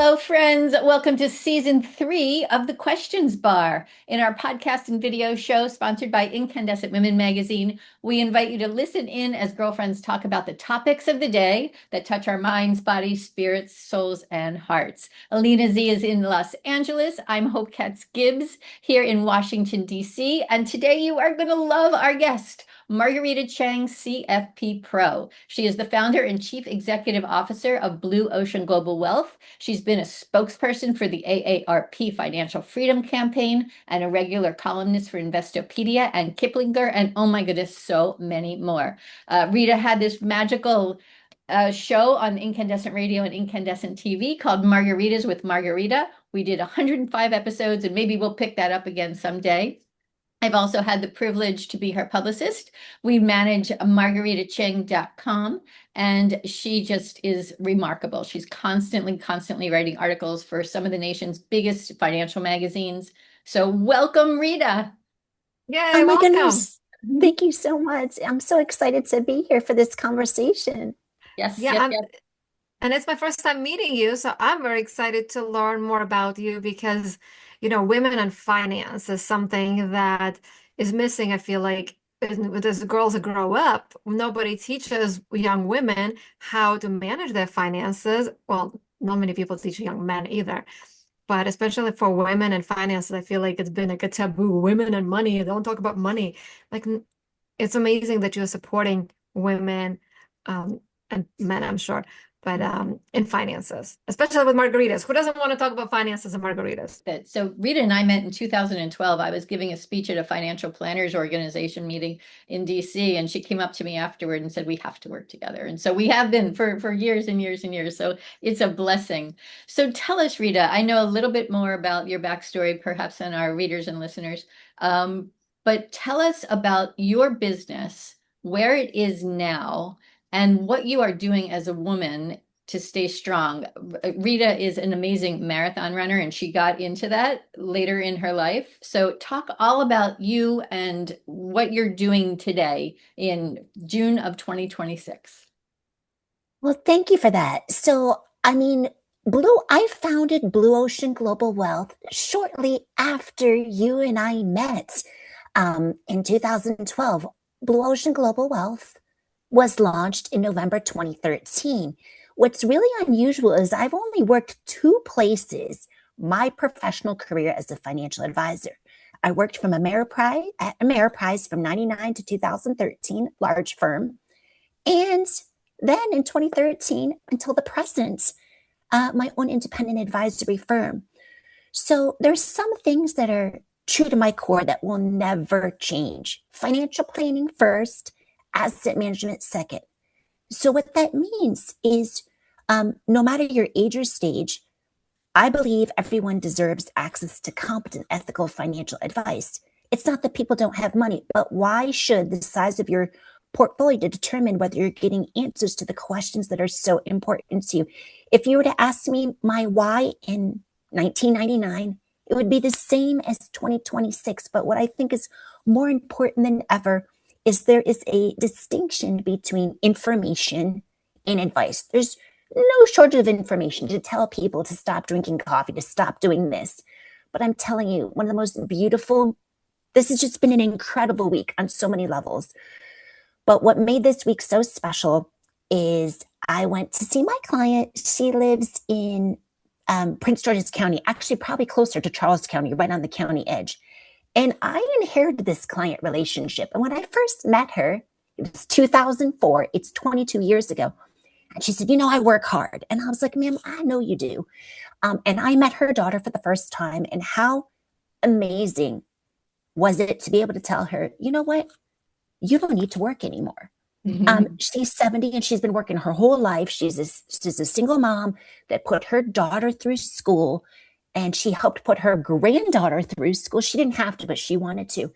Hello, friends. Welcome to season 3 of the Questions Bar. In our podcast and video show sponsored by Incandescent Women magazine, we invite you to listen in as girlfriends talk about the topics of the day that touch our minds, bodies, spirits, souls, and hearts. Alina Z is in Los Angeles. I'm Hope Katz Gibbs here in Washington, D.C. And today you are going to love our guest, Marguerita Cheng, CFP Pro. She is the founder and chief executive officer of Blue Ocean Global Wealth. She's been a spokesperson for the AARP Financial Freedom Campaign and a regular columnist for Investopedia and Kiplinger, and oh my goodness, so many more. Rita had this magical show on Incandescent Radio and Incandescent TV called Margaritas with Margarita. We did 105 episodes, and maybe we'll pick that up again someday. I've also had the privilege to be her publicist. We manage margueritacheng.com, and she just is remarkable. She's constantly writing articles for some of the nation's biggest financial magazines. So welcome, Rita. Yay, Oh my welcome. goodness. Thank you so much. I'm so excited to be here for this conversation. Yes, Yeah, yes, yes. and it's my first time meeting you, so I'm very excited to learn more about you because, women and finance is something that is missing, I feel like, as girls that grow up, nobody teaches young women how to manage their finances. Well, not many people teach young men either. But especially for women and finances, I feel like it's been like a taboo. Women and money, don't talk about money. Like, it's amazing that you're supporting women and men, I'm sure, but in finances, especially with margaritas. Who doesn't want to talk about finances and margaritas? So Rita and I met in 2012. I was giving a speech at a financial planners organization meeting in DC, and she came up to me afterward and said, we have to work together. And so we have been for years and years and years. So it's a blessing. So tell us, Rita, I know a little bit more about your backstory, perhaps than our readers and listeners. But tell us about your business, where it is now, and what you are doing as a woman to stay strong. Rita is an amazing marathon runner, and she got into that later in her life. So talk all about you and what you're doing today in June of 2026. Well, thank you for that. I founded Blue Ocean Global Wealth shortly after you and I met in 2012. Blue Ocean Global Wealth was launched in November 2013. What's really unusual is I've only worked 2 places my professional career as a financial advisor. I worked from Ameriprise from 99 to 2013, large firm. And then in 2013 until the present, my own independent advisory firm. So there's some things that are true to my core that will never change. Financial planning first, asset management second. So what that means is no matter your age or stage, I believe everyone deserves access to competent, ethical financial advice. It's not that people don't have money, but why should the size of your portfolio to determine whether you're getting answers to the questions that are so important to you? If you were to ask me my why in 1999, it would be the same as 2026. But what I think is more important than ever is there is a distinction between information and advice. There's no shortage of information to tell people to stop drinking coffee, to stop doing this. But I'm telling you, one of the most beautiful, this has just been an incredible week on so many levels. But what made this week so special is I went to see my client. She lives in Prince George's County, actually probably closer to Charles County, right on the county edge. And I inherited this client relationship. And when I first met her, it was 2004. It's 22 years ago. And she said, I work hard. And I was like, ma'am, I know you do. And I met her daughter for the first time. And how amazing was it to be able to tell her, you know what? You don't need to work anymore. Mm-hmm. She's 70 and she's been working her whole life. She's a single mom that put her daughter through school, and she helped put her granddaughter through school. She didn't have to, but she wanted to.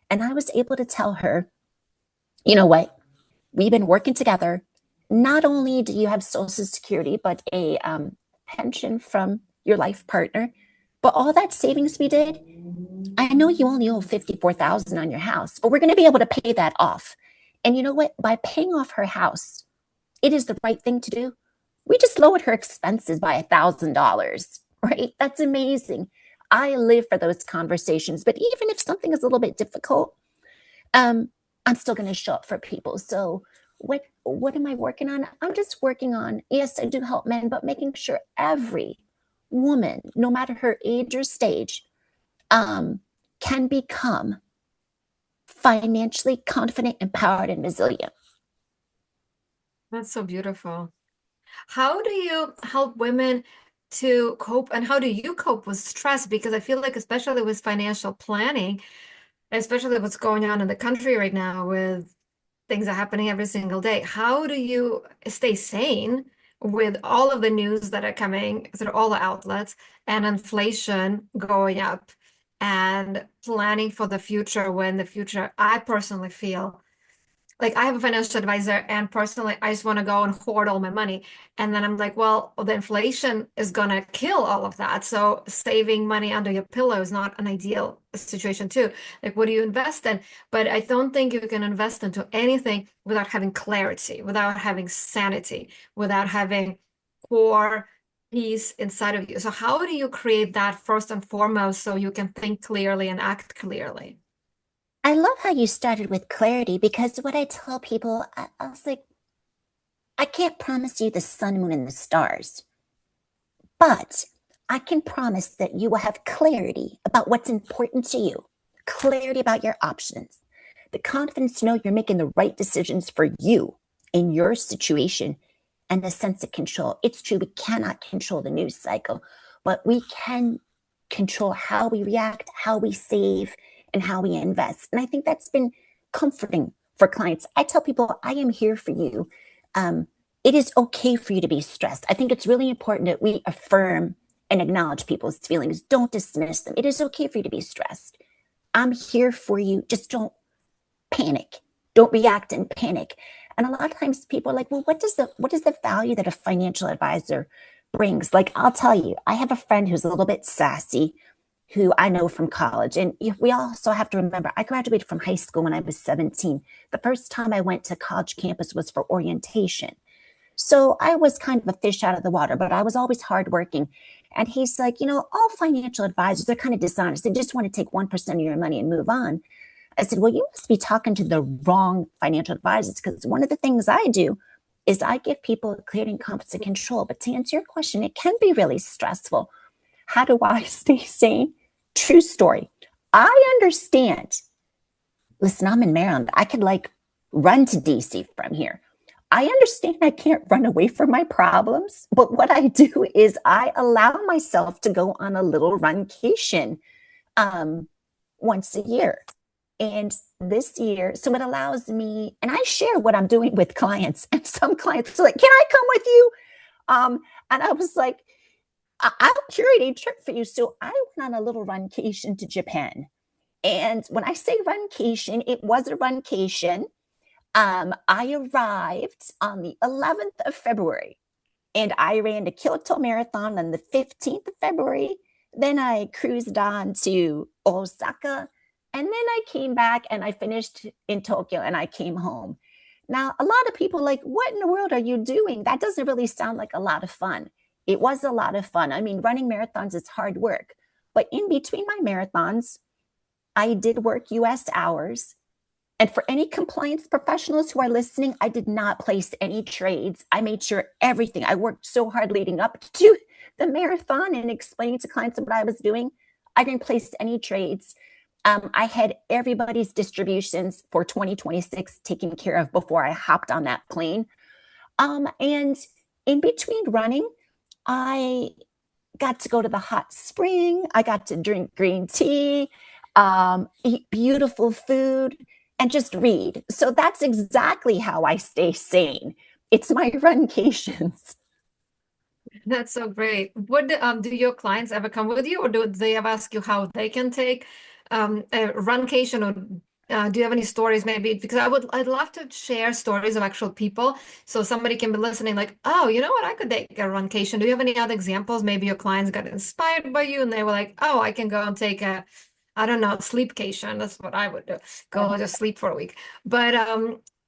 And I was able to tell her, you know what? We've been working together. Not only do you have Social Security, but a pension from your life partner, but all that savings we did, I know you only owe $54,000 on your house, but we're going to be able to pay that off. And you know what? By paying off her house, it is the right thing to do. We just lowered her expenses by $1,000, right? That's amazing. I live for those conversations. But even if something is a little bit difficult, I'm still going to show up for people. So what am I working on? I'm just working on, yes, I do help men, but making sure every woman, no matter her age or stage, can become financially confident, empowered, and resilient. That's so beautiful. How do you help women to cope, and how do you cope with stress? Because I feel like, especially with financial planning, especially what's going on in the country right now with things are happening every single day, how do you stay sane with all of the news that are coming through all the outlets and inflation going up and planning for the future when the future, I personally feel like I have a financial advisor, and personally, I just want to go and hoard all my money. And then I'm like, well, the inflation is gonna kill all of that. So saving money under your pillow is not an ideal situation too. Like, what do you invest in? But I don't think you can invest into anything without having clarity, without having sanity, without having core peace inside of you. So how do you create that first and foremost so you can think clearly and act clearly? I love how you started with clarity, because what I tell people, I was like, I can't promise you the sun, moon, and the stars, but I can promise that you will have clarity about what's important to you, clarity about your options, the confidence to know you're making the right decisions for you in your situation, and the sense of control. It's true, we cannot control the news cycle, but we can control how we react, how we save, and how we invest. And I think that's been comforting for clients. I tell people, I am here for you. It is okay for you to be stressed. I think it's really important that we affirm and acknowledge people's feelings. Don't dismiss them. It is okay for you to be stressed. I'm here for you. Just don't panic. Don't react and panic. And a lot of times people are like, well, what is the value that a financial advisor brings? Like, I'll tell you, I have a friend who's a little bit sassy, who I know from college. And we also have to remember, I graduated from high school when I was 17. The first time I went to college campus was for orientation. So I was kind of a fish out of the water, but I was always hardworking. And he's like, all financial advisors, they're kind of dishonest. They just want to take 1% of your money and move on. I said, well, you must be talking to the wrong financial advisors, because one of the things I do is I give people clarity and confidence and control. But to answer your question, it can be really stressful. How do I stay sane? True story. I understand. Listen, I'm in Maryland. I could run to DC from here. I understand I can't run away from my problems, but what I do is I allow myself to go on a little runcation once a year. And this year, so it allows me, and I share what I'm doing with clients, and some clients are like, can I come with you? And I was like, I'll curate a trip for you. So I went on a little runcation to Japan. And when I say runcation, it was a runcation. I arrived on the 11th of February, and I ran the Kyoto Marathon on the 15th of February. Then I cruised on to Osaka, and then I came back and I finished in Tokyo and I came home. Now, a lot of people are like, what in the world are you doing? That doesn't really sound like a lot of fun. It was a lot of fun. I mean, running marathons is hard work. But in between my marathons, I did work US hours. And for any compliance professionals who are listening, I did not place any trades. I made sure everything, I worked so hard leading up to the marathon and explaining to clients what I was doing. I didn't place any trades. I had everybody's distributions for 2026 taken care of before I hopped on that plane. And in between running, I got to go to the hot spring. I got to drink green tea, eat beautiful food, and just read. So that's exactly how I stay sane. It's my runcations. That's so great. What do your clients ever come with you, or do they ever ask you how they can take a runcation, or do you have any stories maybe? Because I'd love to share stories of actual people, so somebody can be listening like, oh, you know what, I could take a runcation. Do you have any other examples? Maybe your clients got inspired by you and they were like, oh, I can go and take a, I don't know, sleepcation. That's what I would do. Go just sleep for a week. But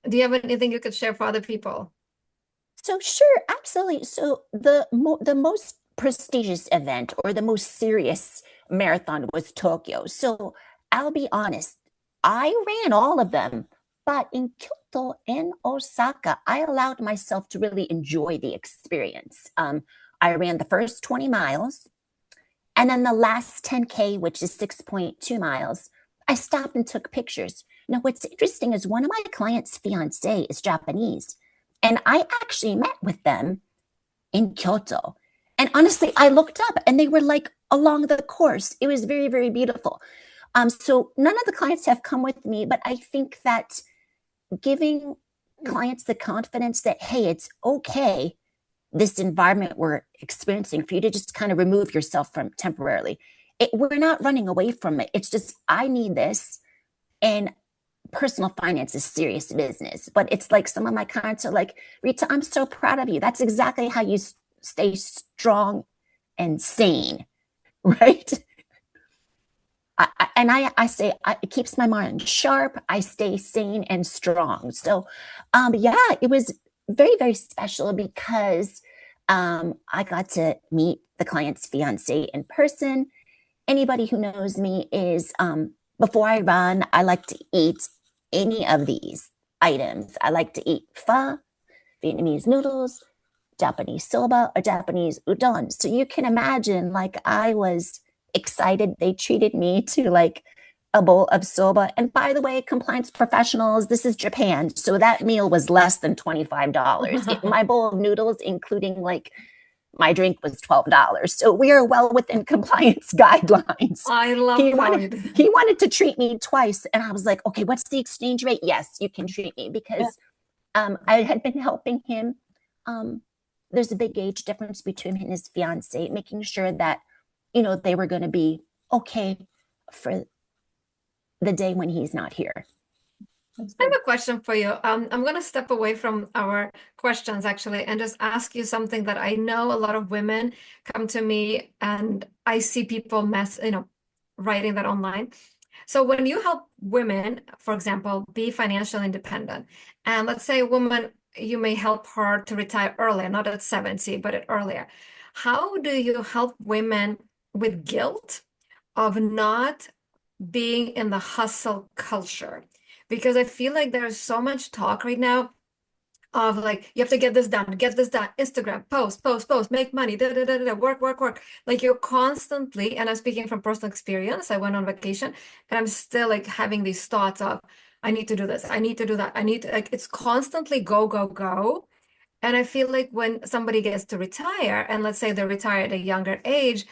do you have anything you could share for other people? So sure, absolutely. So the most prestigious event or the most serious marathon was Tokyo. So I'll be honest, I ran all of them, but in Kyoto and Osaka, I allowed myself to really enjoy the experience. I ran the first 20 miles, and then the last 10K, which is 6.2 miles, I stopped and took pictures. Now, what's interesting is one of my clients' fiance is Japanese, and I actually met with them in Kyoto. And honestly, I looked up and they were like along the course. It was very, very beautiful. So none of the clients have come with me, but I think that giving clients the confidence that, hey, it's okay, this environment we're experiencing, for you to just kind of remove yourself from temporarily. We're not running away from it. It's just, I need this. And personal finance is serious business. But it's like some of my clients are like, Rita, I'm so proud of you. That's exactly how you stay strong and sane, right? I say it keeps my mind sharp. I stay sane and strong. So, yeah, it was very, very special because I got to meet the client's fiance in person. Anybody who knows me is before I run, I like to eat any of these items. I like to eat pho, Vietnamese noodles, Japanese soba, or Japanese udon. So you can imagine, like, I was excited. They treated me to like a bowl of soba. And by the way, compliance professionals, this is Japan. So that meal was less than $25. My bowl of noodles, including like my drink, was $12. So we are well within compliance guidelines. I love he how wanted to treat me twice. And I was like, okay, what's the exchange rate? Yes, you can treat me because I had been helping him. There's a big age difference between him and his fiance, making sure that, they were going to be okay for the day when he's not here. I have a question for you. I'm going to step away from our questions actually and just ask you something that I know a lot of women come to me and I see people writing that online. So when you help women, for example, be financially independent, and let's say a woman, you may help her to retire earlier, not at 70, but at earlier. How do you help women with guilt of not being in the hustle culture? Because I feel like there's so much talk right now of like, you have to get this done, Instagram, post, make money, work. Like you're constantly, and I'm speaking from personal experience. I went on vacation and I'm still like having these thoughts of, I need to do this, I need to do that, like, it's constantly go. And I feel like when somebody gets to retire, and let's say they retire at a younger age,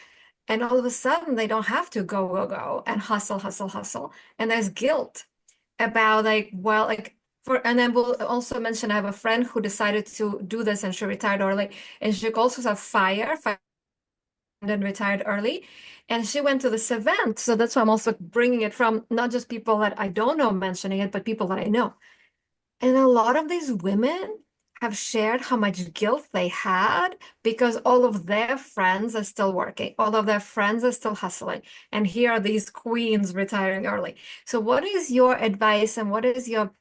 and all of a sudden they don't have to go and hustle. And there's guilt about like, well, like and then we'll also mention I have a friend who decided to do this and she retired early, and she also saw fire and retired early, and she went to this event. So that's why I'm also bringing it from not just people that I don't know mentioning it, but people that I know. And a lot of these women have shared how much guilt they had because all of their friends are still working, all of their friends are still hustling, and here are these queens retiring early. So what is your advice and what is your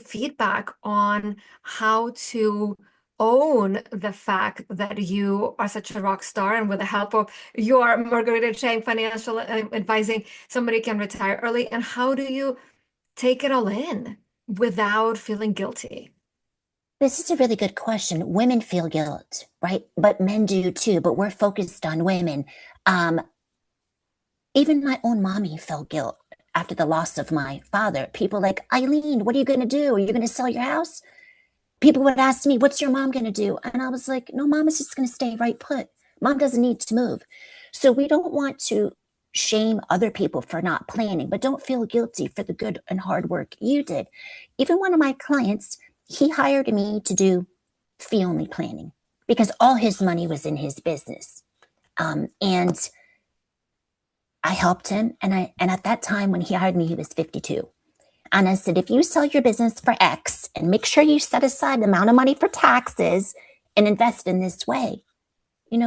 feedback on how to own the fact that you are such a rock star, and with the help of your Marguerita Cheng financial advising, somebody can retire early, and how do you take it all in without feeling guilty? This is a really good question. Women feel guilt, right? But men do too, but we're focused on women. Even my own mommy felt guilt after the loss of my father. People like, Eileen, what are you going to do? Are you going to sell your house? People would ask me, what's your mom going to do? And I was like, no, mom is just going to stay right put. Mom doesn't need to move. So we don't want to shame other people for not planning, but don't feel guilty for the good and hard work you did. Even one of my clients, he hired me to do fee-only planning because all his money was in his business. And I helped him. And at that time when he hired me, he was 52. And I said, if you sell your business for X and make sure you set aside the amount of money for taxes and invest in this way, you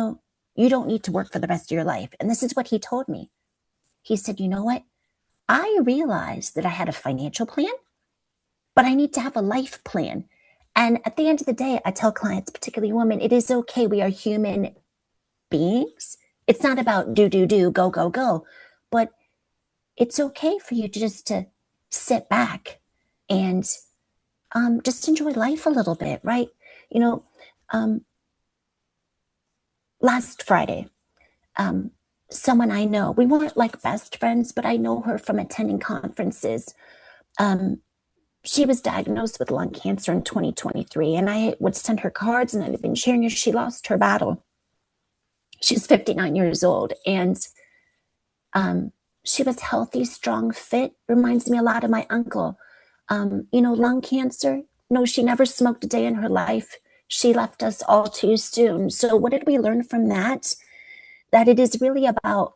don't need to work for the rest of your life. And this is what he told me. He said, you know what? I realized that I had a financial plan, but I need to have a life plan. And at the end of the day, I tell clients, particularly women, it is okay. We are human beings. It's not about do, go, go, go. But it's okay for you to just to sit back and just enjoy life a little bit, right? You know, last Friday, someone I know, we weren't like best friends, but I know her from attending conferences. She was diagnosed with lung cancer in 2023, and I would send her cards, and I'd been sharing her. She lost her battle. She's 59 years old, and she was healthy, strong, fit. Reminds me a lot of my uncle. Lung cancer. No, she never smoked a day in her life. She left us all too soon. So what did we learn from that? That it is really about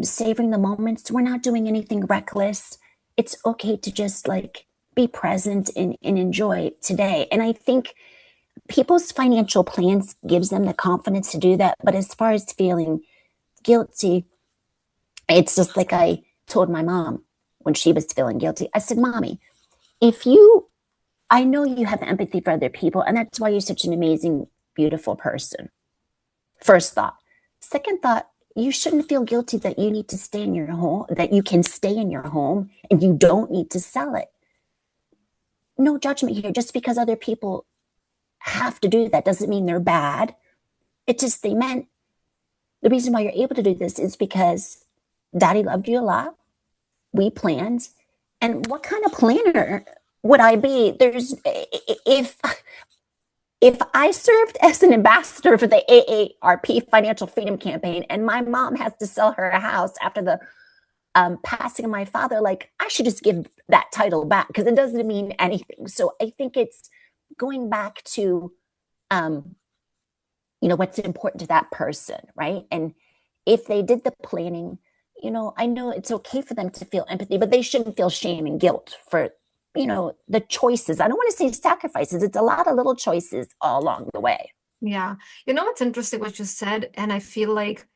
savoring the moments. We're not doing anything reckless. It's okay to just like be present and enjoy today. And I think people's financial plans gives them the confidence to do that. But as far as feeling guilty, it's just like I told my mom when she was feeling guilty. I said, Mommy, I know you have empathy for other people, and that's why you're such an amazing, beautiful person. First thought. Second thought, you shouldn't feel guilty that you need to stay in your home, that you can stay in your home and you don't need to sell it. No judgment here. Just because other people have to do that doesn't mean they're bad. It's just the reason why you're able to do this is because Daddy loved you a lot. We planned. And what kind of planner would I be? If I served as an ambassador for the AARP Financial Freedom Campaign and my mom has to sell her house after the passing of my father, like I should just give that title back because it doesn't mean anything. So I think it's going back to, what's important to that person, right? And if they did the planning, I know it's okay for them to feel empathy, but they shouldn't feel shame and guilt for, the choices. I don't want to say sacrifices. It's a lot of little choices all along the way. Yeah. It's interesting what you said, and I feel like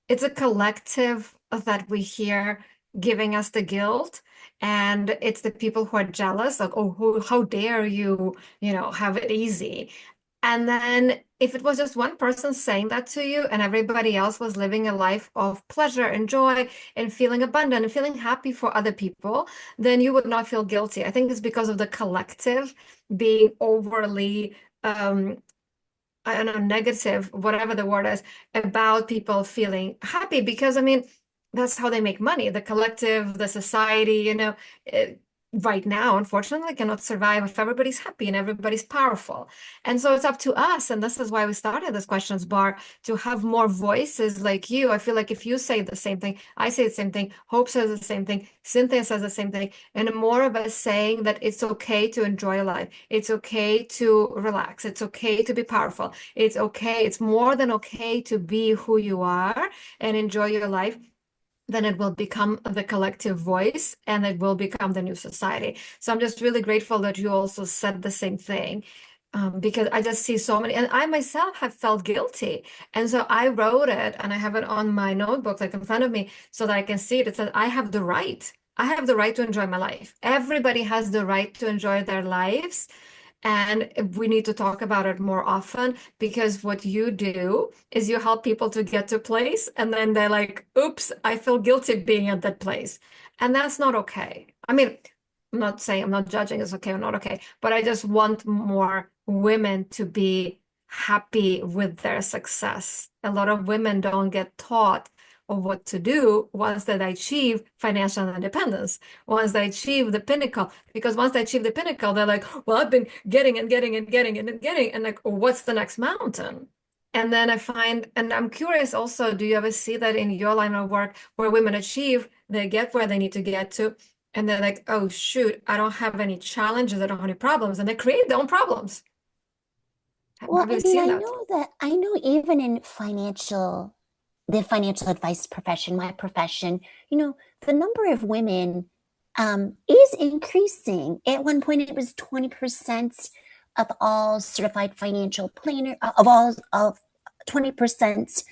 it's a collective that we hear giving us the guilt, and it's the people who are jealous, like, oh, how dare you, have it easy. And then if it was just one person saying that to you and everybody else was living a life of pleasure and joy and feeling abundant and feeling happy for other people, then you would not feel guilty. I think it's because of the collective being overly I don't know, negative, whatever the word is, about people feeling happy because, that's how they make money. The collective, the society, right now, unfortunately, cannot survive if everybody's happy and everybody's powerful. And so it's up to us, and this is why we started this questions bar, to have more voices like you. I feel like if you say the same thing, I say the same thing, Hope says the same thing, Cynthia says the same thing, and more of us saying that it's okay to enjoy life. It's okay to relax. It's okay to be powerful. It's okay. It's more than okay to be who you are and enjoy your life. Then it will become the collective voice and it will become the new society. So I'm just really grateful that you also said the same thing, because I just see so many, and I myself have felt guilty. And so I wrote it and I have it on my notebook, like in front of me, so that I can see it. It says, I have the right. I have the right to enjoy my life. Everybody has the right to enjoy their lives. And we need to talk about it more often, because what you do is you help people to get to a place and then they're like, oops, I feel guilty being at that place. And that's not okay. I'm not saying, I'm not judging it's okay or not okay, but I just want more women to be happy with their success. A lot of women don't get taught of what to do once they achieve financial independence, once they achieve the pinnacle. Because once they achieve the pinnacle, they're like, well, I've been getting and getting and getting and getting, and like, what's the next mountain? And then I find, and I'm curious also, do you ever see that in your line of work where women achieve, they get where they need to get to, and they're like, oh shoot, I don't have any challenges, I don't have any problems, and they create their own problems. Well, I know even in the financial advice profession, my profession, the number of women is increasing. At one point, it was 20% of all certified financial planner, of 20%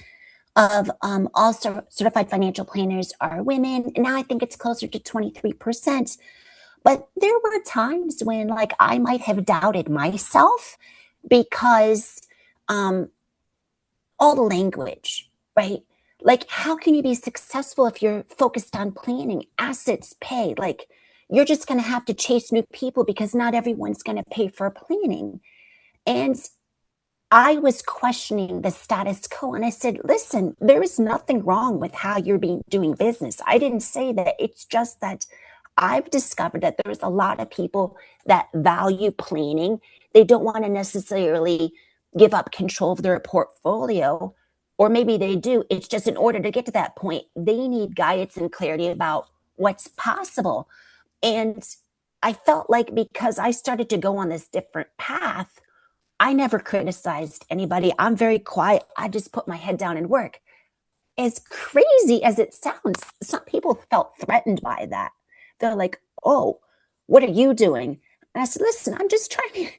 of all certified financial planners are women. And now I think it's closer to 23%. But there were times when like I might have doubted myself because all the language, right? Like, how can you be successful if you're focused on planning, assets, pay? Like, you're just going to have to chase new people because not everyone's going to pay for planning. And I was questioning the status quo and I said, listen, there is nothing wrong with how you're doing business. I didn't say that. It's just that I've discovered that there's a lot of people that value planning. They don't want to necessarily give up control of their portfolio, or maybe they do. It's just in order to get to that point, they need guidance and clarity about what's possible. And I felt like because I started to go on this different path, I never criticized anybody. I'm very quiet. I just put my head down and work. As crazy as it sounds, some people felt threatened by that. They're like, oh, what are you doing? And I said, listen, I'm just trying to,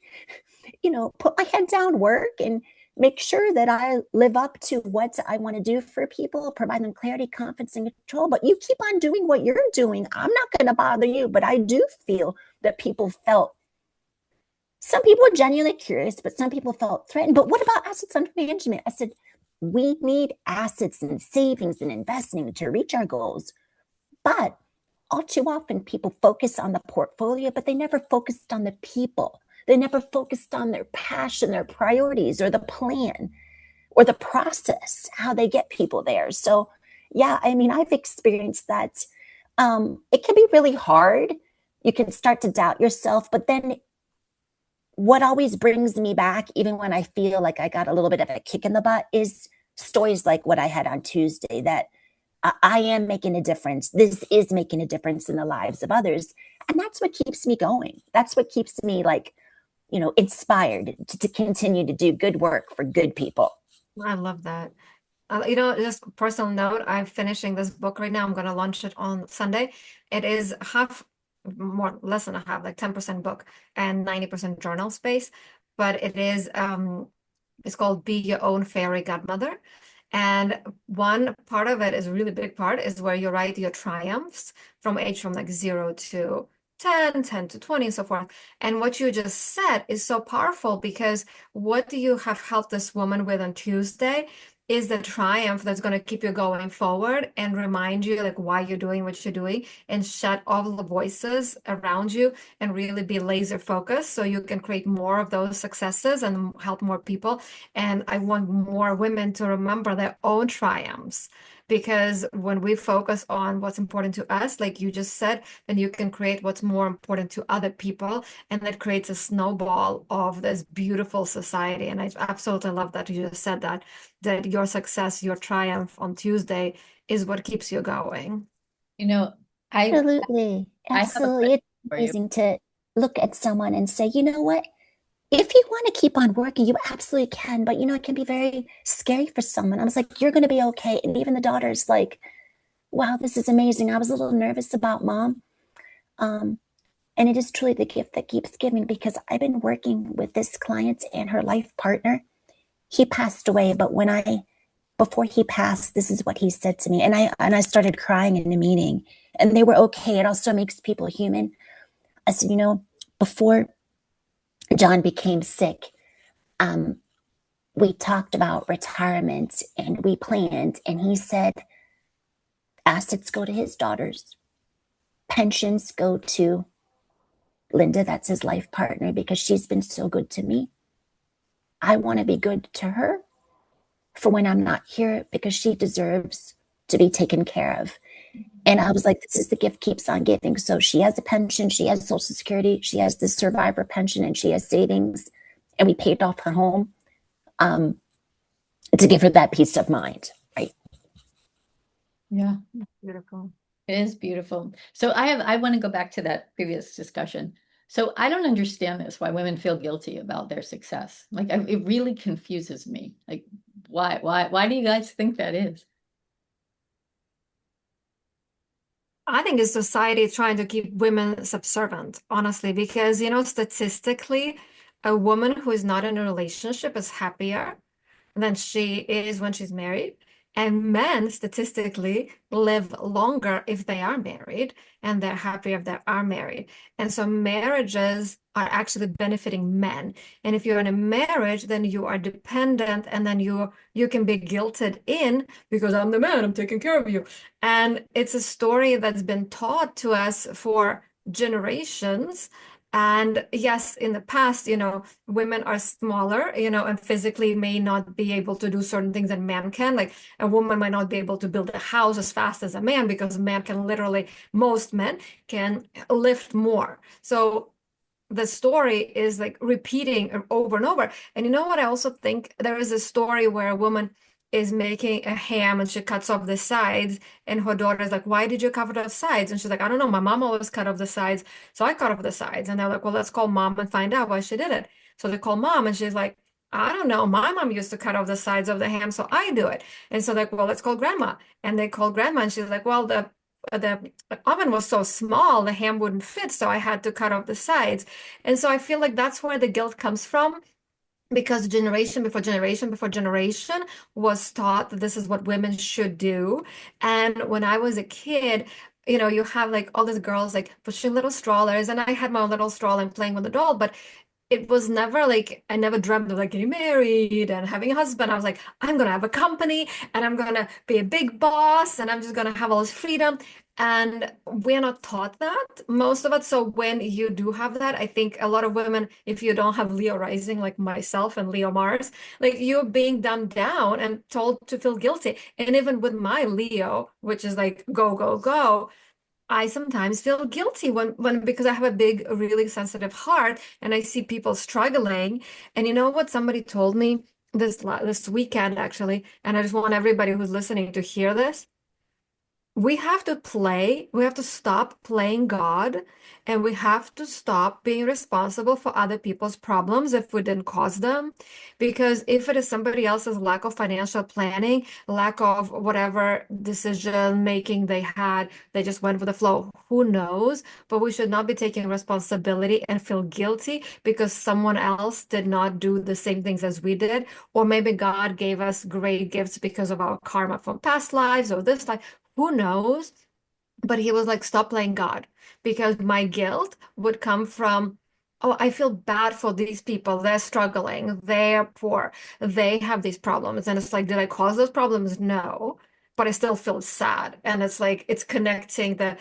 put my head down, work, and make sure that I live up to what I want to do for people, provide them clarity, confidence, and control. But you keep on doing what you're doing. I'm not going to bother you. But I do feel that some people were genuinely curious, but some people felt threatened. But what about assets under management? I said, we need assets and savings and investing to reach our goals. But all too often, people focus on the portfolio, but they never focused on the people. They never focused on their passion, their priorities, or the plan, or the process, how they get people there. So, yeah, I mean, I've experienced that. It can be really hard. You can start to doubt yourself, but then what always brings me back, even when I feel like I got a little bit of a kick in the butt, is stories like what I had on Tuesday, that I am making a difference. This is making a difference in the lives of others. And that's what keeps me going. That's what keeps me inspired to continue to do good work for good people. I love that. Just personal note, I'm finishing this book right now. I'm going to launch it on Sunday. It is less than a half, like 10% book and 90% journal space. But it's called Be Your Own Fairy Godmother. And one part of it is a really big part is where you write your triumphs from age from like 0 to 10, 10 to 20, and so forth. And what you just said is so powerful because what do you have helped this woman with on Tuesday is the triumph that's going to keep you going forward and remind you like why you're doing what you're doing and shut all the voices around you and really be laser focused so you can create more of those successes and help more people. And I want more women to remember their own triumphs. Because when we focus on what's important to us, like you just said, then you can create what's more important to other people. And that creates a snowball of this beautiful society. And I absolutely love that you just said that your success, your triumph on Tuesday is what keeps you going. I Absolutely. I have a Absolutely. It's question for you. amazing to look at someone and say, you know what? If you want to keep on working, you absolutely can. But, it can be very scary for someone. I was like, you're going to be okay. And even the daughter's like, wow, this is amazing. I was a little nervous about mom. And it is truly the gift that keeps giving because I've been working with this client and her life partner. He passed away, but before he passed, this is what he said to me. And I started crying in the meeting and they were okay. It also makes people human. I said, before John became sick, we talked about retirement and we planned. And he said, assets go to his daughters, pensions go to Linda, that's his life partner, because she's been so good to me. I want to be good to her for when I'm not here because she deserves to be taken care of. And I was like, this is the gift keeps on giving. So she has a pension, she has Social Security, she has the survivor pension, and she has savings. And we paid off her home to give her that peace of mind, right? Yeah, Beautiful. it is beautiful. So I want to go back to that previous discussion. So I don't understand this, why women feel guilty about their success. Like it really confuses me. Like why do you guys think that is? I think it's society trying to keep women subservient, honestly, because, statistically, a woman who is not in a relationship is happier than she is when she's married. And men statistically live longer if they are married, and they're happier if they are married. And so marriages are actually benefiting men. And if you're in a marriage, then you are dependent, and then you can be guilted in because I'm the man, I'm taking care of you. And it's a story that's been taught to us for generations. And yes, in the past, women are smaller, and physically may not be able to do certain things that men can. Like a woman might not be able to build a house as fast as a man because a man can literally, most men can lift more. So the story is like repeating over and over. And you know what? I also think there is a story where a woman is making a ham and she cuts off the sides, and her daughter is like, "Why did you cut off the sides?" And she's like, "I don't know. My mom always cut off the sides, so I cut off the sides." And they're like, "Well, let's call mom and find out why she did it." So they call mom, and she's like, "I don't know. My mom used to cut off the sides of the ham, so I do it." And so they're like, "Well, let's call grandma." And they call grandma, and she's like, "Well, the oven was so small, the ham wouldn't fit, so I had to cut off the sides." And so I feel like that's where the guilt comes from, because generation before generation before generation was taught that this is what women should do. And when I was a kid, you have like all these girls like pushing little strollers, and I had my own little stroller and playing with the doll, but it was never like, I never dreamt of like getting married and having a husband. I was like, I'm gonna have a company and I'm gonna be a big boss and I'm just gonna have all this freedom. And we're not taught that, most of us. So when you do have that, I think a lot of women, if you don't have Leo rising like myself and Leo Mars, like you're being dumbed down and told to feel guilty. And even with my Leo, which is like go, go, go, I sometimes feel guilty when because I have a big, really sensitive heart and I see people struggling. And you know what somebody told me this weekend actually, and I just want everybody who's listening to hear this. We have to stop playing God, and we have to stop being responsible for other people's problems if we didn't cause them. Because if it is somebody else's lack of financial planning, lack of whatever decision making they had, they just went with the flow, who knows? But we should not be taking responsibility and feel guilty because someone else did not do the same things as we did. Or maybe God gave us great gifts because of our karma from past lives or this life, who knows? But he was like, stop playing God, because my guilt would come from, oh, I feel bad for these people. They're struggling. They're poor. They have these problems. And it's like, did I cause those problems? No. But I still feel sad. And it's like, it's connecting the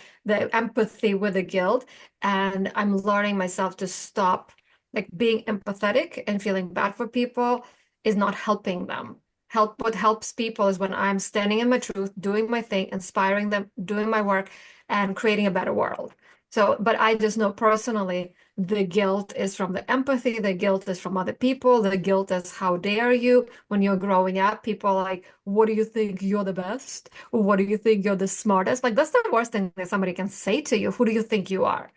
empathy with the guilt. And I'm learning myself to stop like being empathetic and feeling bad for people is not helping them. What helps people is when I'm standing in my truth, doing my thing, inspiring them, doing my work, and creating a better world. So, but I just know personally the guilt is from the empathy, the guilt is from other people, the guilt is how dare you. When you're growing up, people are like, what do you think, you're the best? Or what do you think, you're the smartest? Like that's the worst thing that somebody can say to you. Who do you think you are?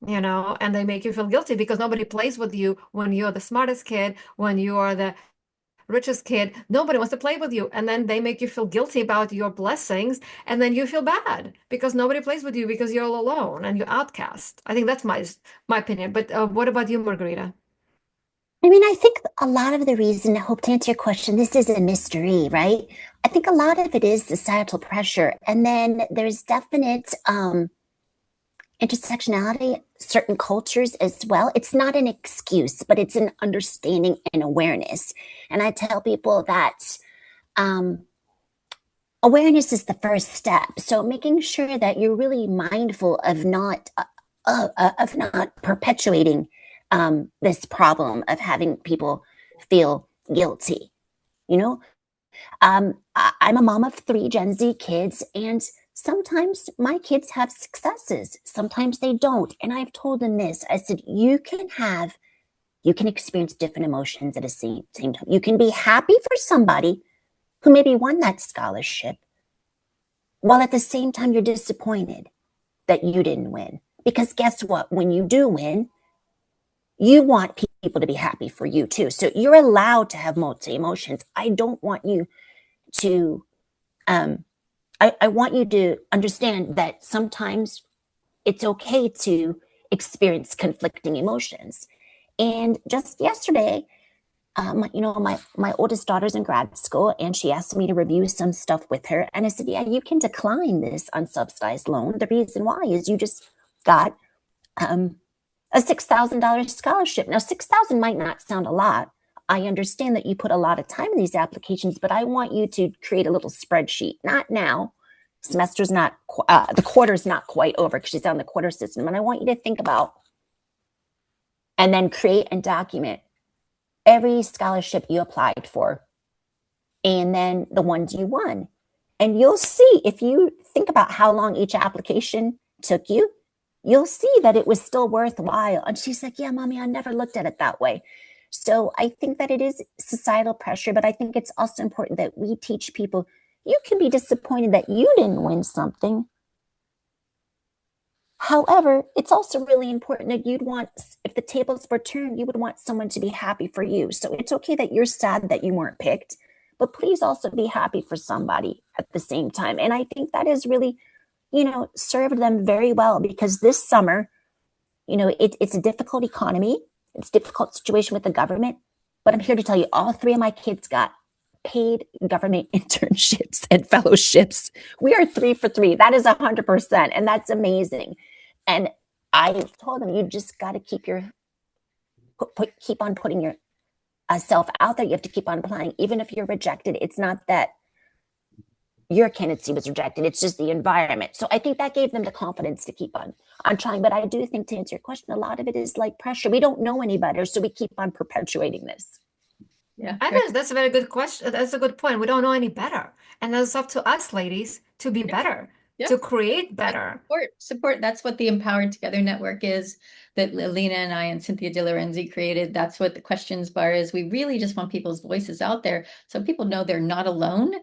And they make you feel guilty because nobody plays with you when you're the smartest kid, when you are the richest kid. Nobody wants to play with you. And then they make you feel guilty about your blessings. And then you feel bad because nobody plays with you because you're all alone and you're outcast. I think that's my opinion. But what about you, Margarita? I mean, I think a lot of the reason, I hope to answer your question, this is a mystery, right? I think a lot of it is societal pressure. And then there's definite intersectionality, certain cultures as well. It's not an excuse, but it's an understanding and awareness. And I tell people that awareness is the first step. So making sure that you're really mindful of not perpetuating this problem of having people feel guilty. I'm a mom of 3 Gen Z kids, and sometimes my kids have successes, sometimes they don't. And I've told them this. I said, you can experience different emotions at the same time. You can be happy for somebody who maybe won that scholarship, while at the same time you're disappointed that you didn't win. Because guess what? When you do win, you want people to be happy for you too. So you're allowed to have multi emotions. I don't want you to, I want you to understand that sometimes it's okay to experience conflicting emotions. And just yesterday, my oldest daughter's in grad school, and she asked me to review some stuff with her. And I said, yeah, you can decline this unsubsidized loan. The reason why is you just got a $6,000 scholarship. Now, 6,000 might not sound a lot. I understand that you put a lot of time in these applications, but I want you to create a little spreadsheet. Not now. Semester's not, the quarter's not quite over because she's on the quarter system. And I want you to think about and then create and document every scholarship you applied for and then the ones you won. And you'll see, if you think about how long each application took you, you'll see that it was still worthwhile. And she's like, yeah, mommy, I never looked at it that way. So I think that it is societal pressure, but I think it's also important that we teach people you can be disappointed that you didn't win something. However, it's also really important that you'd want, if the tables were turned, you would want someone to be happy for you. So it's okay that you're sad that you weren't picked, but please also be happy for somebody at the same time. And I think that is really, served them very well, because this summer, it's a difficult economy. It's a difficult situation with the government, but I'm here to tell you all three of my kids got paid government internships and fellowships. We are 3 for 3. That is 100%. And that's amazing. And I told them, you just got to keep on putting yourself out there. You have to keep on applying. Even if you're rejected, it's not that your candidacy was rejected. It's just the environment. So I think that gave them the confidence to keep on trying. But I do think, to answer your question, a lot of it is like pressure. We don't know any better, so we keep on perpetuating this. Yeah, I think that's a very good question. That's a good point. We don't know any better. And it's up to us, ladies, to be better, to create better. Support. That's what the Empowered Together Network is, that Alina and I and Cynthia De Lorenzi created. That's what the questions bar is. We really just want people's voices out there so people know they're not alone.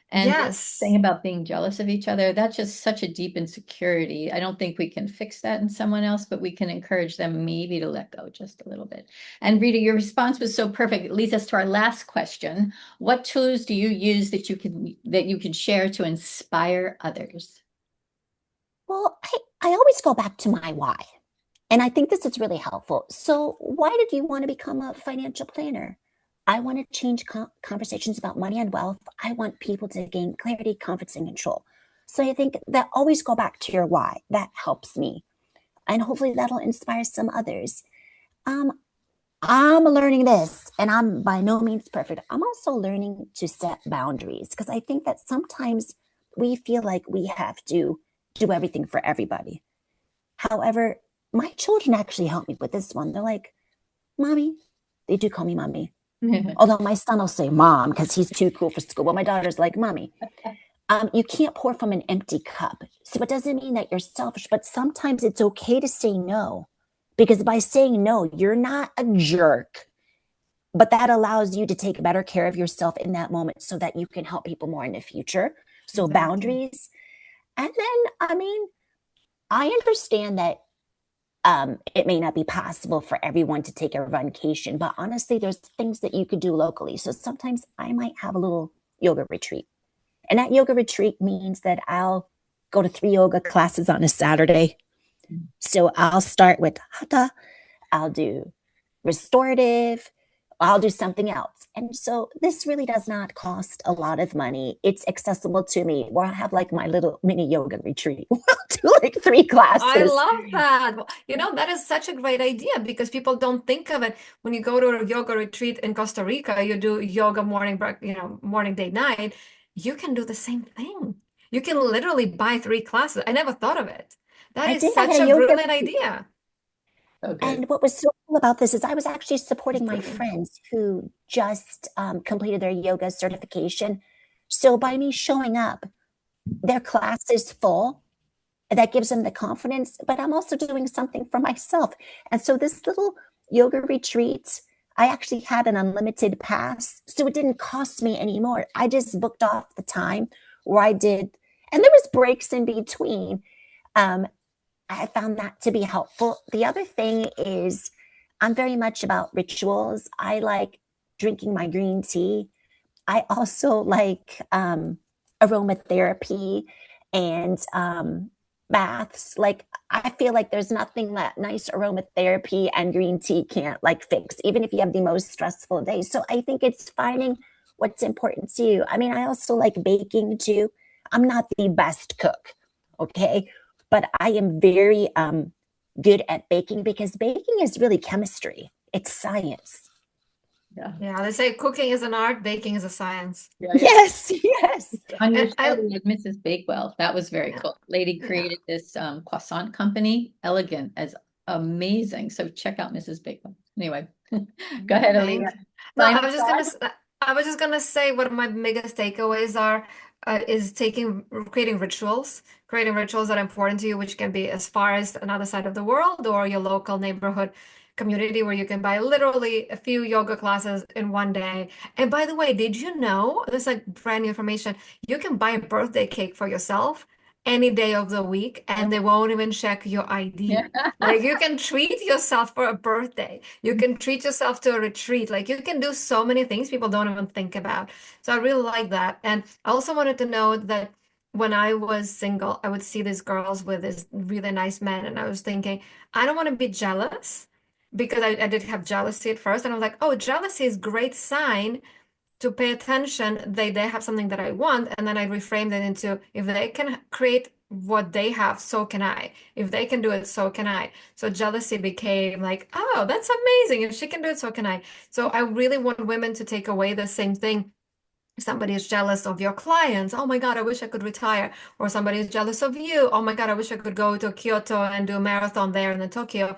And Yes. saying about being jealous of each other, that's just such a deep insecurity. I don't think we can fix that in someone else, but we can encourage them maybe to let go just a little bit. And Rita, your response was so perfect. It leads us to our last question. What tools do you use that you can share to inspire others? Well, I always go back to my why. And I think this is really helpful. So why did you want to become a financial planner? I want to change conversations about money and wealth. I want people to gain clarity, confidence, and control. So I think that always go back to your why. That helps me. And hopefully that'll inspire some others. I'm learning this, and I'm by no means perfect. I'm also learning to set boundaries, because I think that sometimes we feel like we have to do everything for everybody. However, my children actually help me with this one. They're like, Mommy. They do call me Mommy. Although my son will say Mom because he's too cool for school. But my daughter's like, Mommy. You can't pour from an empty cup. So it doesn't mean that you're selfish, but sometimes it's okay to say no. Because by saying no, you're not a jerk. But that allows you to take better care of yourself in that moment so that you can help people more in the future. So Exactly. Boundaries. And then, I understand that it may not be possible for everyone to take a vacation, but honestly, there's things that you could do locally. So sometimes I might have a little yoga retreat. And that yoga retreat means that I'll go to 3 yoga classes on a Saturday. So I'll start with hatha, I'll do restorative, I'll do something else. And so this really does not cost a lot of money. It's accessible to me, where I have like my little mini yoga retreat. We'll do like 3 classes. I love that. That is such a great idea, because people don't think of it. When you go to a yoga retreat in Costa Rica, you do yoga morning, morning, day, night. You can do the same thing. You can literally buy 3 classes. I never thought of it. That is such a brilliant idea. Okay. And what was so cool about this is I was actually supporting my friends who just completed their yoga certification. So by me showing up, their class is full. That gives them the confidence, but I'm also doing something for myself. And so this little yoga retreat, I actually had an unlimited pass, so it didn't cost me anymore. I just booked off the time where I did, and there was breaks in between. I found that to be helpful. The other thing is I'm very much about rituals. I like drinking my green tea. I also like aromatherapy and baths. Like, I feel like there's nothing that nice aromatherapy and green tea can't like fix, even if you have the most stressful day. So I think it's finding what's important to you. I mean, I also like baking too. I'm not the best cook, okay? But I am very good at baking because baking is really chemistry. It's science. Yeah, they say cooking is an art, baking is a science. Yes, yes. On your And I- show, we had Mrs. Bakewell. That was very Yeah. cool. Lady created this croissant company, elegant as amazing. So check out Mrs. Bakewell. Anyway, go ahead, Alina. No, Final I was just gonna say what my biggest takeaways are is creating rituals that are important to you, which can be as far as another side of the world or your local neighborhood community where you can buy literally a few yoga classes in one day. And by the way, did you know, this is like brand new information, you can buy a birthday cake for yourself any day of the week and they won't even check your ID. Like you can treat yourself for a birthday. You can treat yourself to a retreat. Like you can do so many things people don't even think about. So I really like that. And I also wanted to note that when I was single, I would see these girls with this really nice men, and I was thinking, I don't want to be jealous because I did have jealousy at first. And I was like, oh, jealousy is great sign to pay attention. They have something that I want, and then I reframed it into if they can create what they have, so can I. If they can do it, so can I. So jealousy became like, oh, that's amazing. If she can do it, so can I. So I really want women to take away the same thing. If somebody is jealous of your clients, oh my God, I wish I could retire. Or somebody is jealous of you, oh my God, I wish I could go to Kyoto and do a marathon there and then Tokyo.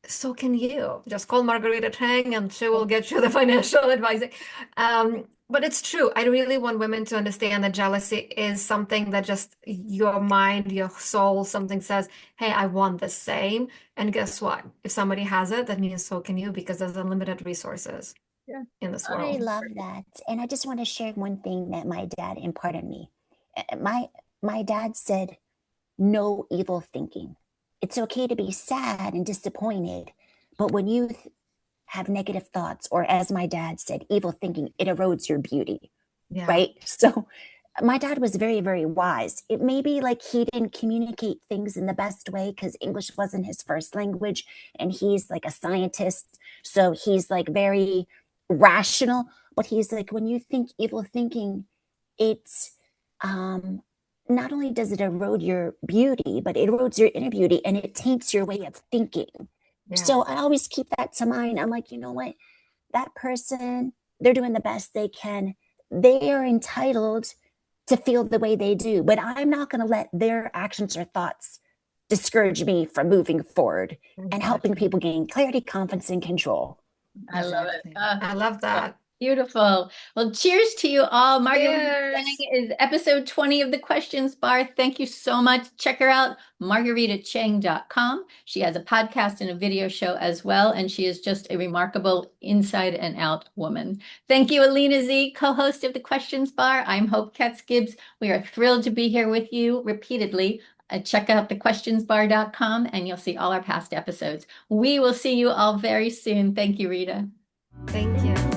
So can you. Just call Marguerita Cheng and she will get you the financial advising. But it's true. I really want women to understand that jealousy is something that just your mind, your soul, something says, hey, I want the same. And guess what? If somebody has it, that means so can you because there's unlimited resources in this I world. love that. And I just want to share one thing that my dad imparted me. My dad said, no evil thinking. It's okay to be sad and disappointed, but when you have negative thoughts, or as my dad said, evil thinking, it erodes your beauty. Yeah. Right? So my dad was very, very wise. It may be like he didn't communicate things in the best way because English wasn't his first language, and he's like a scientist. So he's like very rational, but he's like, when you think evil thinking, it's not only does it erode your beauty, but it erodes your inner beauty and it taints your way of thinking. Yeah. So I always keep that to mind. I'm like, you know what? That person, they're doing the best they can. They are entitled to feel the way they do, but I'm not going to let their actions or thoughts discourage me from moving forward and helping people gain clarity, confidence, and control. I love it. Exactly. I love that. Beautiful. Well, cheers to you all. Marguerita Cheers. Cheng is episode 20 of the Questions Bar. Thank you so much. Check her out, margueritacheng.com. She has a podcast and a video show as well, and she is just a remarkable inside and out woman. Thank you, Alina Z, co-host of the Questions Bar. I'm Hope Katz-Gibbs. We are thrilled to be here with you repeatedly. Check out thequestionsbar.com and you'll see all our past episodes. We will see you all very soon. Thank you, Rita. Thank you.